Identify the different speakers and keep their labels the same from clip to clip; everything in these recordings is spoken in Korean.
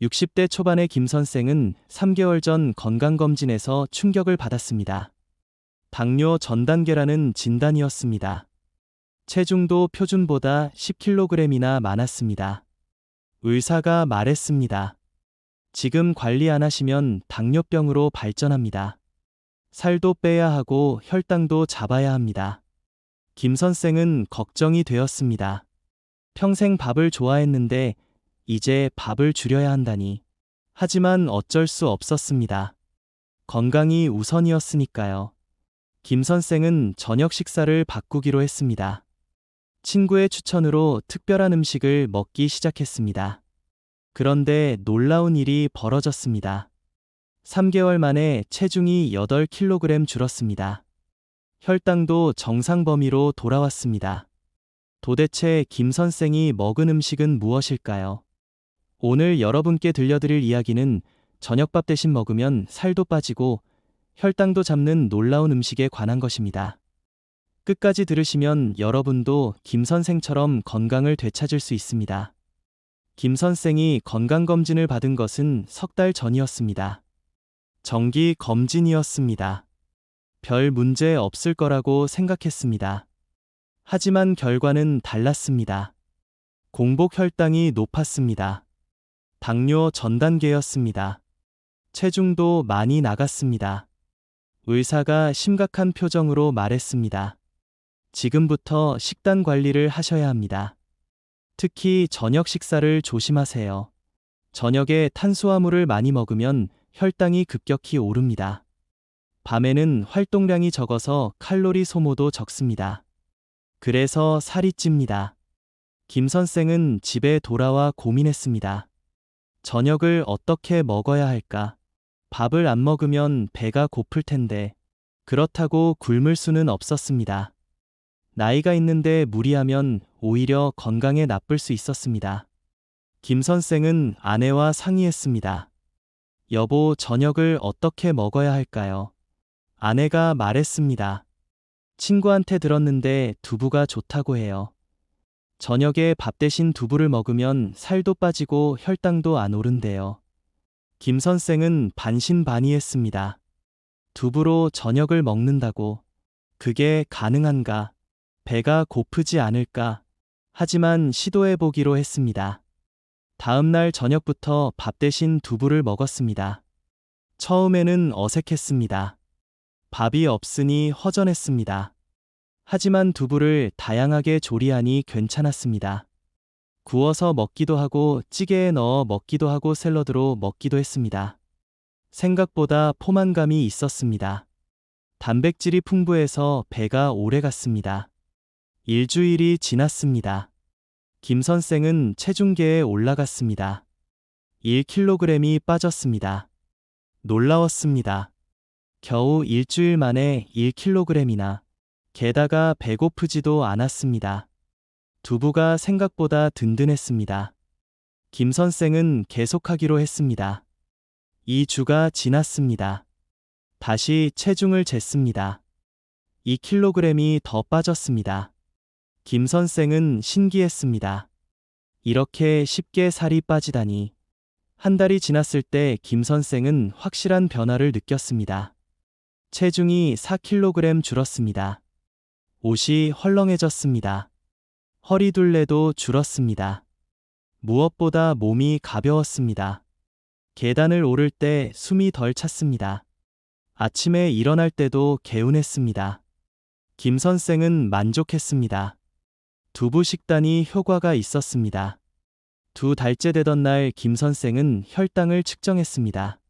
Speaker 1: 60대 초반의 김 선생은 3개월 전 건강검진에서 충격을 받았습니다. 당뇨 전 단계라는 진단이었습니다. 체중도 표준보다 10kg이나 많았습니다. 의사가 말했습니다. 지금 관리 안 하시면 당뇨병으로 발전합니다. 살도 빼야 하고 혈당도 잡아야 합니다. 김 선생은 걱정이 되었습니다. 평생 밥을 좋아했는데 이제 밥을 줄여야 한다니. 하지만 어쩔 수 없었습니다. 건강이 우선이었으니까요. 김 선생은 저녁 식사를 바꾸기로 했습니다. 친구의 추천으로 특별한 음식을 먹기 시작했습니다. 그런데 놀라운 일이 벌어졌습니다. 3개월 만에 체중이 8kg 줄었습니다. 혈당도 정상 범위로 돌아왔습니다. 도대체 김 선생이 먹은 음식은 무엇일까요? 오늘 여러분께 들려드릴 이야기는 저녁밥 대신 먹으면 살도 빠지고 혈당도 잡는 놀라운 음식에 관한 것입니다. 끝까지 들으시면 여러분도 김 선생처럼 건강을 되찾을 수 있습니다. 김 선생이 건강검진을 받은 것은 3달 전이었습니다. 정기 검진이었습니다. 별 문제 없을 거라고 생각했습니다. 하지만 결과는 달랐습니다. 공복 혈당이 높았습니다. 당뇨 전 단계였습니다. 체중도 많이 나갔습니다. 의사가 심각한 표정으로 말했습니다. 지금부터 식단 관리를 하셔야 합니다. 특히 저녁 식사를 조심하세요. 저녁에 탄수화물을 많이 먹으면 혈당이 급격히 오릅니다. 밤에는 활동량이 적어서 칼로리 소모도 적습니다. 그래서 살이 찝니다. 김 선생은 집에 돌아와 고민했습니다. 저녁을 어떻게 먹어야 할까? 밥을 안 먹으면 배가 고플 텐데. 그렇다고 굶을 수는 없었습니다. 나이가 있는데 무리하면 오히려 건강에 나쁠 수 있었습니다. 김 선생은 아내와 상의했습니다. 여보, 저녁을 어떻게 먹어야 할까요? 아내가 말했습니다. 친구한테 들었는데 두부가 좋다고 해요. 저녁에 밥 대신 두부를 먹으면 살도 빠지고 혈당도 안 오른대요. 김 선생은 반신반의했습니다. 두부로 저녁을 먹는다고? 그게 가능한가? 배가 고프지 않을까? 하지만 시도해보기로 했습니다. 다음 날 저녁부터 밥 대신 두부를 먹었습니다. 처음에는 어색했습니다. 밥이 없으니 허전했습니다. 하지만 두부를 다양하게 조리하니 괜찮았습니다. 구워서 먹기도 하고 찌개에 넣어 먹기도 하고 샐러드로 먹기도 했습니다. 생각보다 포만감이 있었습니다. 단백질이 풍부해서 배가 오래 갔습니다. 일주일이 지났습니다. 김 선생은 체중계에 올라갔습니다. 1kg이 빠졌습니다. 놀라웠습니다. 겨우 일주일 만에 1kg이나. 게다가 배고프지도 않았습니다. 두부가 생각보다 든든했습니다. 김 선생은 계속하기로 했습니다. 2주가 지났습니다. 다시 체중을 쟀습니다. 2kg이 더 빠졌습니다. 김 선생은 신기했습니다. 이렇게 쉽게 살이 빠지다니. 한 달이 지났을 때 김 선생은 확실한 변화를 느꼈습니다. 체중이 4kg 줄었습니다. 옷이 헐렁해졌습니다. 허리둘레도 줄었습니다. 무엇보다 몸이 가벼웠습니다. 계단을 오를 때 숨이 덜 찼습니다. 아침에 일어날 때도 개운했습니다. 김 선생은 만족했습니다. 두부 식단이 효과가 있었습니다. 2달째 되던 날 김 선생은 혈당을 측정했습니다.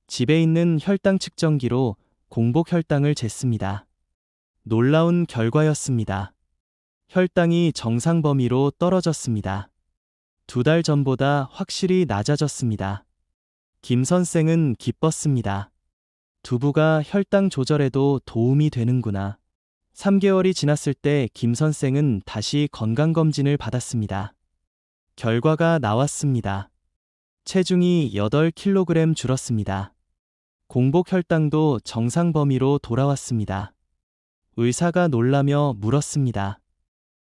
Speaker 1: 집에 있는 혈당 측정기로 공복 혈당을 쟀습니다. 놀라운 결과였습니다. 혈당이 정상 범위로 떨어졌습니다. 2달 전보다 확실히 낮아졌습니다. 김 선생은 기뻤습니다. 두부가 혈당 조절에도 도움이 되는구나. 3개월이 지났을 때 김 선생은 다시 건강검진을 받았습니다. 결과가 나왔습니다. 체중이 8kg 줄었습니다. 공복 혈당도 정상 범위로 돌아왔습니다. 의사가 놀라며 물었습니다.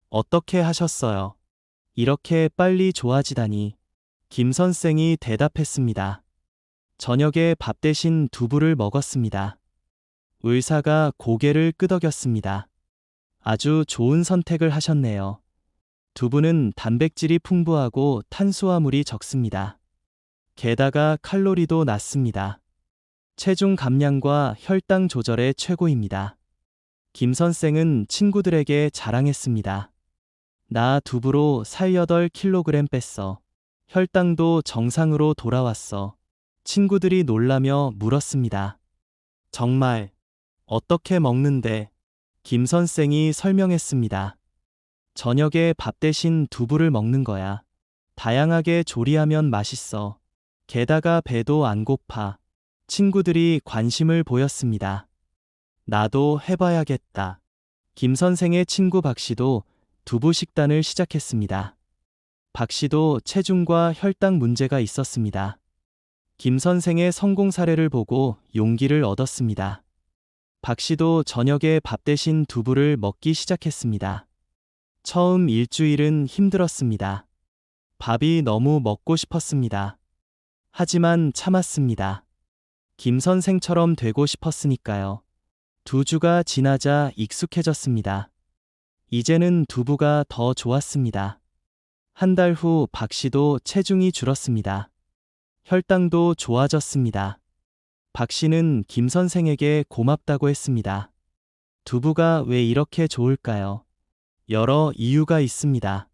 Speaker 1: 어떻게 하셨어요? 이렇게 빨리 좋아지다니. 김 선생이 대답했습니다. 저녁에 밥 대신 두부를 먹었습니다. 의사가 고개를 끄덕였습니다. 아주 좋은 선택을 하셨네요. 두부는 단백질이 풍부하고 탄수화물이 적습니다. 게다가 칼로리도 낮습니다. 체중 감량과 혈당 조절에 최고입니다. 김 선생은 친구들에게 자랑했습니다. 나 두부로 살 8kg 뺐어. 혈당도 정상으로 돌아왔어. 친구들이 놀라며 물었습니다. 정말 어떻게 먹는데? 김 선생이 설명했습니다. 저녁에 밥 대신 두부를 먹는 거야. 다양하게 조리하면 맛있어. 게다가 배도 안 고파. 친구들이 관심을 보였습니다. 나도 해봐야겠다. 김 선생의 친구 박 씨도 두부 식단을 시작했습니다. 박 씨도 체중과 혈당 문제가 있었습니다. 김 선생의 성공 사례를 보고 용기를 얻었습니다. 박 씨도 저녁에 밥 대신 두부를 먹기 시작했습니다. 처음 일주일은 힘들었습니다. 밥이 너무 먹고 싶었습니다. 하지만 참았습니다. 김 선생처럼 되고 싶었으니까요. 2주가 지나자 익숙해졌습니다. 이제는 두부가 더 좋았습니다. 한 달 후 박 씨도 체중이 줄었습니다. 혈당도 좋아졌습니다. 박 씨는 김 선생에게 고맙다고 했습니다. 두부가 왜 이렇게 좋을까요? 여러 이유가 있습니다.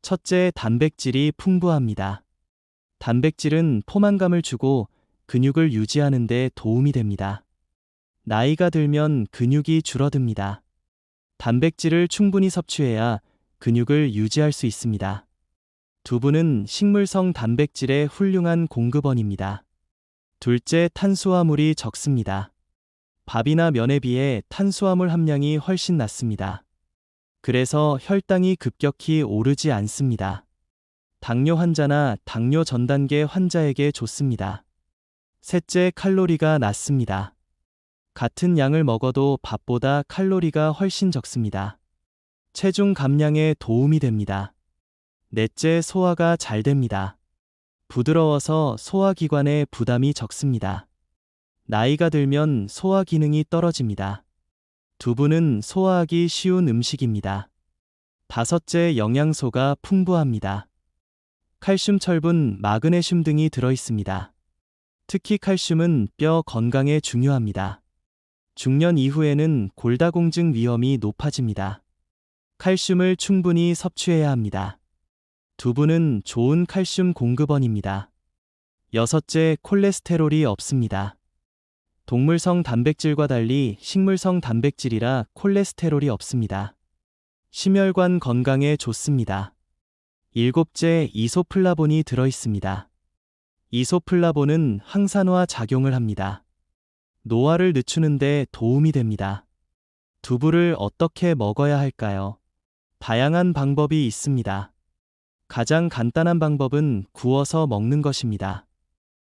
Speaker 1: 첫째, 단백질이 풍부합니다. 단백질은 포만감을 주고 근육을 유지하는 데 도움이 됩니다. 나이가 들면 근육이 줄어듭니다. 단백질을 충분히 섭취해야 근육을 유지할 수 있습니다. 두부는 식물성 단백질의 훌륭한 공급원입니다. 둘째, 탄수화물이 적습니다. 밥이나 면에 비해 탄수화물 함량이 훨씬 낮습니다. 그래서 혈당이 급격히 오르지 않습니다. 당뇨 환자나 당뇨 전 단계 환자에게 좋습니다. 셋째, 칼로리가 낮습니다. 같은 양을 먹어도 밥보다 칼로리가 훨씬 적습니다. 체중 감량에 도움이 됩니다. 넷째, 소화가 잘 됩니다. 부드러워서 소화기관에 부담이 적습니다. 나이가 들면 소화 기능이 떨어집니다. 두부는 소화하기 쉬운 음식입니다. 다섯째, 영양소가 풍부합니다. 칼슘, 철분, 마그네슘 등이 들어있습니다. 특히 칼슘은 뼈 건강에 중요합니다. 중년 이후에는 골다공증 위험이 높아집니다. 칼슘을 충분히 섭취해야 합니다. 두부는 좋은 칼슘 공급원입니다. 여섯째, 콜레스테롤이 없습니다. 동물성 단백질과 달리 식물성 단백질이라 콜레스테롤이 없습니다. 심혈관 건강에 좋습니다. 일곱째, 이소플라본이 들어있습니다. 이소플라본은 항산화 작용을 합니다. 노화를 늦추는 데 도움이 됩니다. 두부를 어떻게 먹어야 할까요? 다양한 방법이 있습니다. 가장 간단한 방법은 구워서 먹는 것입니다.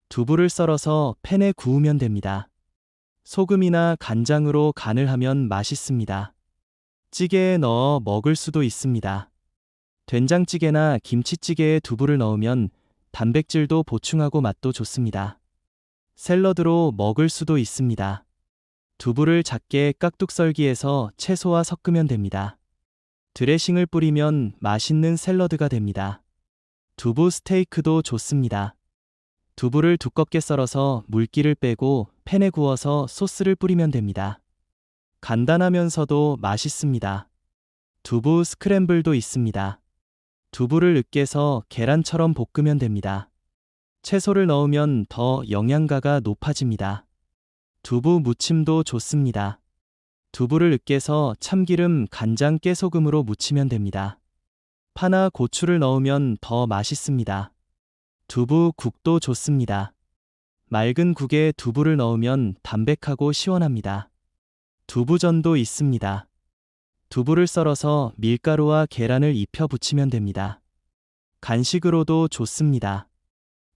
Speaker 1: 두부를 썰어서 팬에 구우면 됩니다. 소금이나 간장으로 간을 하면 맛있습니다. 찌개에 넣어 먹을 수도 있습니다. 된장찌개나 김치찌개에 두부를 넣으면 단백질도 보충하고 맛도 좋습니다. 샐러드로 먹을 수도 있습니다. 두부를 작게 깍둑 썰기해서 채소와 섞으면 됩니다. 드레싱을 뿌리면 맛있는 샐러드가 됩니다. 두부 스테이크도 좋습니다. 두부를 두껍게 썰어서 물기를 빼고 팬에 구워서 소스를 뿌리면 됩니다. 간단하면서도 맛있습니다. 두부 스크램블도 있습니다. 두부를 으깨서 계란처럼 볶으면 됩니다. 채소를 넣으면 더 영양가가 높아집니다. 두부 무침도 좋습니다. 두부를 으깨서 참기름, 간장, 깨소금으로 무치면 됩니다. 파나 고추를 넣으면 더 맛있습니다. 두부 국도 좋습니다. 맑은 국에 두부를 넣으면 담백하고 시원합니다. 두부전도 있습니다. 두부를 썰어서 밀가루와 계란을 입혀 부치면 됩니다. 간식으로도 좋습니다.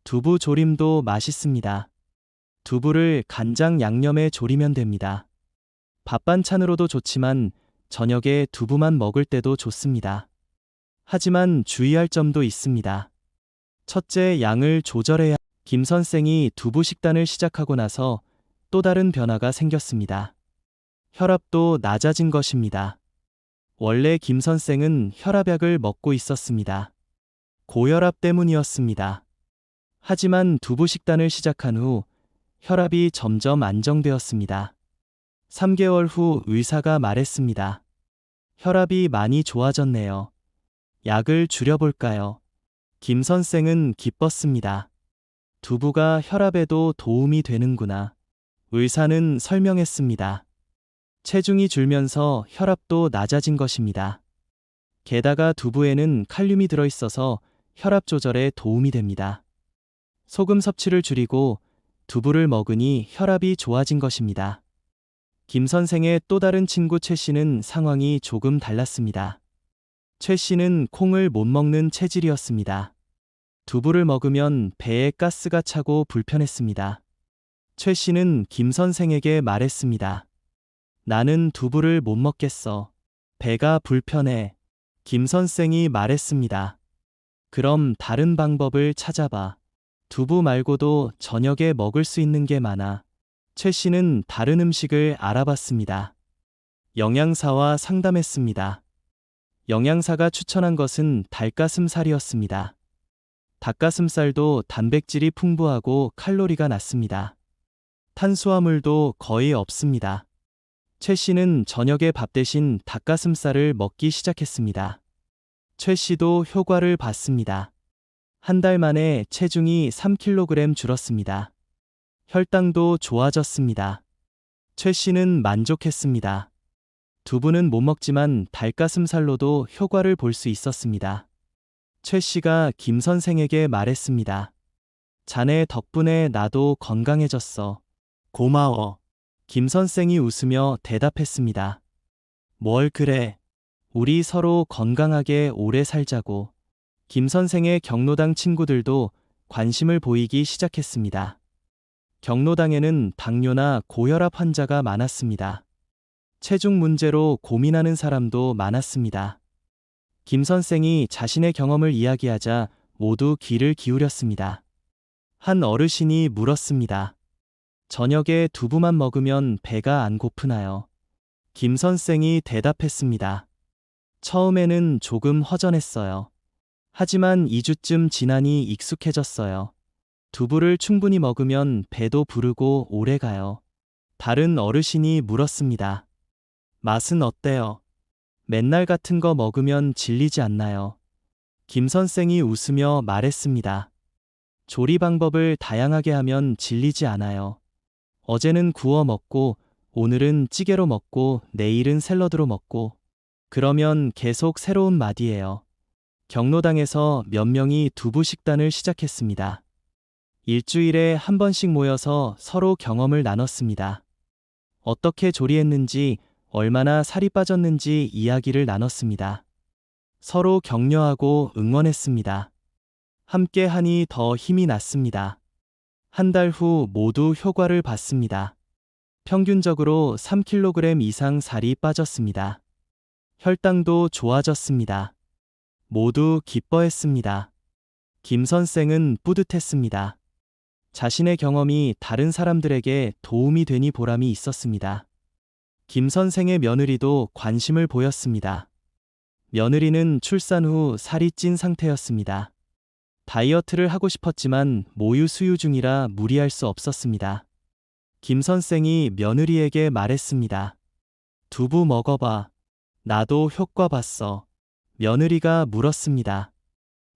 Speaker 1: 두부 조림도 맛있습니다. 두부를 간장 양념에 조리면 됩니다. 밥 반찬으로도 좋지만 저녁에 두부만 먹을 때도 좋습니다. 하지만 주의할 점도 있습니다. 첫째, 양을 조절해야. 김 선생이 두부 식단을 시작하고 나서 또 다른 변화가 생겼습니다. 혈압도 낮아진 것입니다. 원래 김 선생은 혈압약을 먹고 있었습니다. 고혈압 때문이었습니다. 하지만 두부 식단을 시작한 후 혈압이 점점 안정되었습니다. 3개월 후 의사가 말했습니다. 혈압이 많이 좋아졌네요. 약을 줄여볼까요? 김 선생은 기뻤습니다. 두부가 혈압에도 도움이 되는구나. 의사는 설명했습니다. 체중이 줄면서 혈압도 낮아진 것입니다. 게다가 두부에는 칼륨이 들어있어서 혈압 조절에 도움이 됩니다. 소금 섭취를 줄이고 두부를 먹으니 혈압이 좋아진 것입니다. 김 선생의 또 다른 친구 최 씨는 상황이 조금 달랐습니다. 최 씨는 콩을 못 먹는 체질이었습니다. 두부를 먹으면 배에 가스가 차고 불편했습니다. 최 씨는 김 선생에게 말했습니다. 나는 두부를 못 먹겠어. 배가 불편해. 김 선생이 말했습니다. 그럼 다른 방법을 찾아봐. 두부 말고도 저녁에 먹을 수 있는 게 많아. 최 씨는 다른 음식을 알아봤습니다. 영양사와 상담했습니다. 영양사가 추천한 것은 닭가슴살이었습니다. 닭가슴살도 단백질이 풍부하고 칼로리가 낮습니다. 탄수화물도 거의 없습니다. 최 씨는 저녁에 밥 대신 닭가슴살을 먹기 시작했습니다. 최 씨도 효과를 봤습니다. 한 달 만에 체중이 3kg 줄었습니다. 혈당도 좋아졌습니다. 최 씨는 만족했습니다. 두부는 못 먹지만 닭가슴살로도 효과를 볼 수 있었습니다. 최 씨가 김 선생에게 말했습니다. 자네 덕분에 나도 건강해졌어. 고마워. 김 선생이 웃으며 대답했습니다. 뭘 그래? 우리 서로 건강하게 오래 살자고. 김 선생의 경로당 친구들도 관심을 보이기 시작했습니다. 경로당에는 당뇨나 고혈압 환자가 많았습니다. 체중 문제로 고민하는 사람도 많았습니다. 김 선생이 자신의 경험을 이야기하자 모두 귀를 기울였습니다. 한 어르신이 물었습니다. 저녁에 두부만 먹으면 배가 안 고프나요? 김 선생이 대답했습니다. 처음에는 조금 허전했어요. 하지만 2주쯤 지나니 익숙해졌어요. 두부를 충분히 먹으면 배도 부르고 오래 가요. 다른 어르신이 물었습니다. 맛은 어때요? 맨날 같은 거 먹으면 질리지 않나요? 김 선생이 웃으며 말했습니다. 조리 방법을 다양하게 하면 질리지 않아요. 어제는 구워 먹고, 오늘은 찌개로 먹고, 내일은 샐러드로 먹고, 그러면 계속 새로운 맛이에요. 경로당에서 몇 명이 두부 식단을 시작했습니다. 일주일에 한 번씩 모여서 서로 경험을 나눴습니다. 어떻게 조리했는지, 얼마나 살이 빠졌는지 이야기를 나눴습니다. 서로 격려하고 응원했습니다. 함께 하니 더 힘이 났습니다. 한 달 후 모두 효과를 봤습니다. 평균적으로 3kg 이상 살이 빠졌습니다. 혈당도 좋아졌습니다. 모두 기뻐했습니다. 김 선생은 뿌듯했습니다. 자신의 경험이 다른 사람들에게 도움이 되니 보람이 있었습니다. 김 선생의 며느리도 관심을 보였습니다. 며느리는 출산 후 살이 찐 상태였습니다. 다이어트를 하고 싶었지만 모유 수유 중이라 무리할 수 없었습니다. 김 선생이 며느리에게 말했습니다. 두부 먹어봐. 나도 효과 봤어. 며느리가 물었습니다.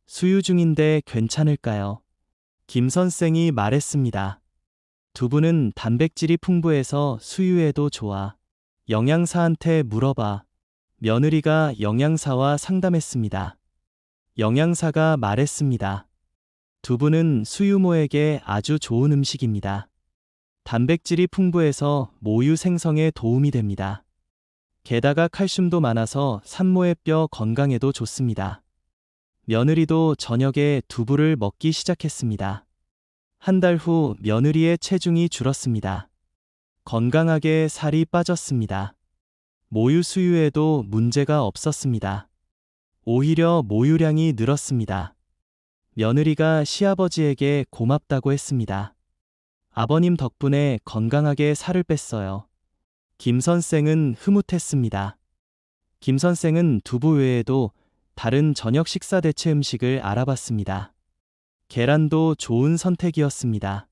Speaker 1: 수유 중인데 괜찮을까요? 김 선생이 말했습니다. 두부는 단백질이 풍부해서 수유에도 좋아. 영양사한테 물어봐. 며느리가 영양사와 상담했습니다. 영양사가 말했습니다. 두부는 수유모에게 아주 좋은 음식입니다. 단백질이 풍부해서 모유 생성에 도움이 됩니다. 게다가 칼슘도 많아서 산모의 뼈 건강에도 좋습니다. 며느리도 저녁에 두부를 먹기 시작했습니다. 한 달 후 며느리의 체중이 줄었습니다. 건강하게 살이 빠졌습니다. 모유 수유에도 문제가 없었습니다. 오히려 모유량이 늘었습니다. 며느리가 시아버지에게 고맙다고 했습니다. 아버님 덕분에 건강하게 살을 뺐어요. 김 선생은 흐뭇했습니다. 김 선생은 두부 외에도 다른 저녁 식사 대체 음식을 알아봤습니다. 계란도 좋은 선택이었습니다.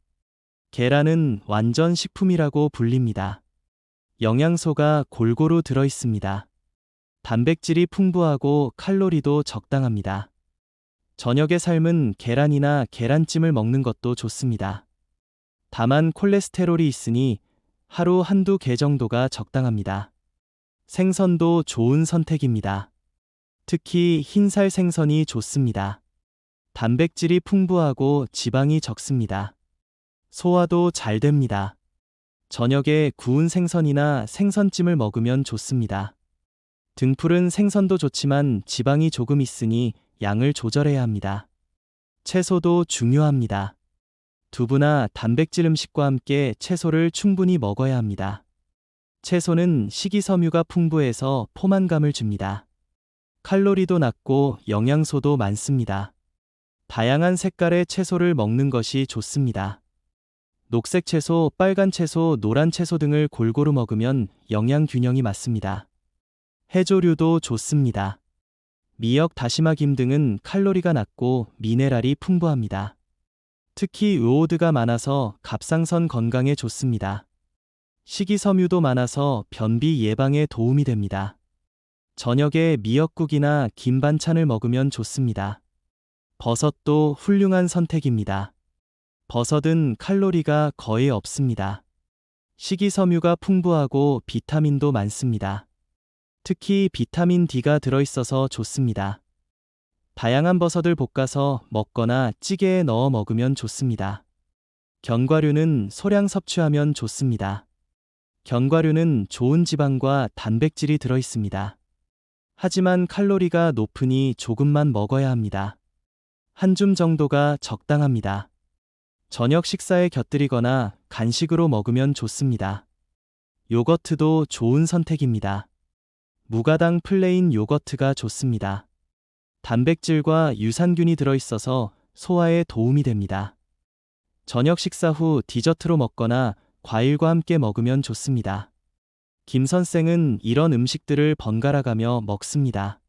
Speaker 1: 계란은 완전 식품이라고 불립니다. 영양소가 골고루 들어 있습니다. 단백질이 풍부하고 칼로리도 적당합니다. 저녁에 삶은 계란이나 계란찜을 먹는 것도 좋습니다. 다만 콜레스테롤이 있으니 하루 한두 개 정도가 적당합니다. 생선도 좋은 선택입니다. 특히 흰살 생선이 좋습니다. 단백질이 풍부하고 지방이 적습니다. 소화도 잘 됩니다. 저녁에 구운 생선이나 생선찜을 먹으면 좋습니다. 등푸른 생선도 좋지만 지방이 조금 있으니 양을 조절해야 합니다. 채소도 중요합니다. 두부나 단백질 음식과 함께 채소를 충분히 먹어야 합니다. 채소는 식이섬유가 풍부해서 포만감을 줍니다. 칼로리도 낮고 영양소도 많습니다. 다양한 색깔의 채소를 먹는 것이 좋습니다. 녹색 채소, 빨간 채소, 노란 채소 등을 골고루 먹으면 영양 균형이 맞습니다. 해조류도 좋습니다. 미역, 다시마, 김 등은 칼로리가 낮고 미네랄이 풍부합니다. 특히 우오드가 많아서 갑상선 건강에 좋습니다. 식이섬유도 많아서 변비 예방에 도움이 됩니다. 저녁에 미역국이나 김 반찬을 먹으면 좋습니다. 버섯도 훌륭한 선택입니다. 버섯은 칼로리가 거의 없습니다. 식이섬유가 풍부하고 비타민도 많습니다. 특히 비타민 D가 들어있어서 좋습니다. 다양한 버섯을 볶아서 먹거나 찌개에 넣어 먹으면 좋습니다. 견과류는 소량 섭취하면 좋습니다. 견과류는 좋은 지방과 단백질이 들어있습니다. 하지만 칼로리가 높으니 조금만 먹어야 합니다. 한 줌 정도가 적당합니다. 저녁 식사에 곁들이거나 간식으로 먹으면 좋습니다. 요거트도 좋은 선택입니다. 무가당 플레인 요거트가 좋습니다. 단백질과 유산균이 들어있어서 소화에 도움이 됩니다. 저녁 식사 후 디저트로 먹거나 과일과 함께 먹으면 좋습니다. 김 선생은 이런 음식들을 번갈아가며 먹습니다.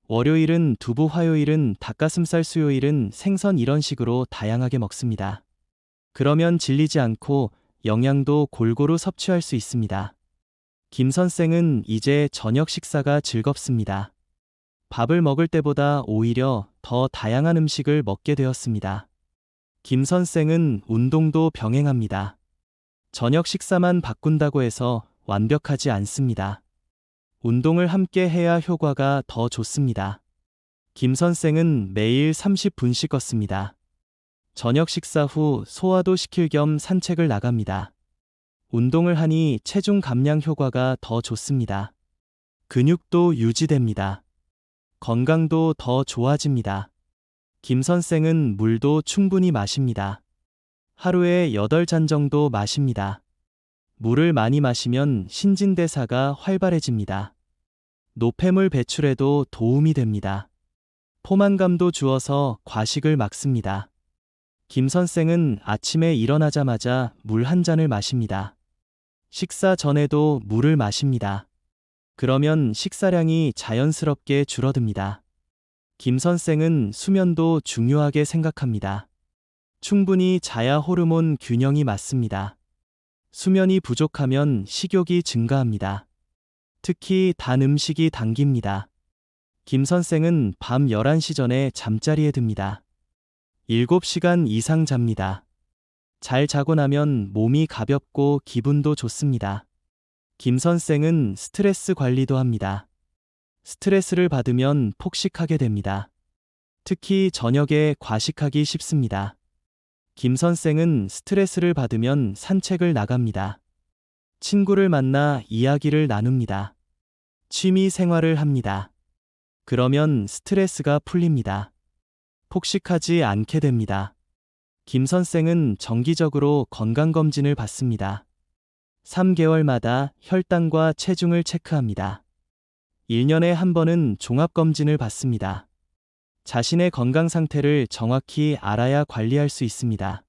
Speaker 1: 월요일은 두부, 화요일은 닭가슴살, 수요일은 생선 이런 식으로 다양하게 먹습니다. 그러면 질리지 않고 영양도 골고루 섭취할 수 있습니다. 김 선생은 이제 저녁 식사가 즐겁습니다. 밥을 먹을 때보다 오히려 더 다양한 음식을 먹게 되었습니다. 김 선생은 운동도 병행합니다. 저녁 식사만 바꾼다고 해서 완벽하지 않습니다. 운동을 함께 해야 효과가 더 좋습니다. 김 선생은 매일 30분씩 걷습니다. 저녁 식사 후 소화도 시킬 겸 산책을 나갑니다. 운동을 하니 체중 감량 효과가 더 좋습니다. 근육도 유지됩니다. 건강도 더 좋아집니다. 김 선생은 물도 충분히 마십니다. 하루에 8잔 정도 마십니다. 물을 많이 마시면 신진대사가 활발해집니다. 노폐물 배출에도 도움이 됩니다. 포만감도 주어서 과식을 막습니다. 김 선생은 아침에 일어나자마자 물 한 잔을 마십니다. 식사 전에도 물을 마십니다. 그러면 식사량이 자연스럽게 줄어듭니다. 김 선생은 수면도 중요하게 생각합니다. 충분히 자야 호르몬 균형이 맞습니다. 수면이 부족하면 식욕이 증가합니다. 특히 단 음식이 당깁니다. 김 선생은 밤 11시 전에 잠자리에 듭니다. 7시간 이상 잡니다. 잘 자고 나면 몸이 가볍고 기분도 좋습니다. 김 선생은 스트레스 관리도 합니다. 스트레스를 받으면 폭식하게 됩니다. 특히 저녁에 과식하기 쉽습니다. 김 선생은 스트레스를 받으면 산책을 나갑니다. 친구를 만나 이야기를 나눕니다. 취미 생활을 합니다. 그러면 스트레스가 풀립니다. 폭식하지 않게 됩니다. 김 선생은 정기적으로 건강검진을 받습니다. 3개월마다 혈당과 체중을 체크합니다. 1년에 한 번은 종합검진을 받습니다. 자신의 건강 상태를 정확히 알아야 관리할 수 있습니다.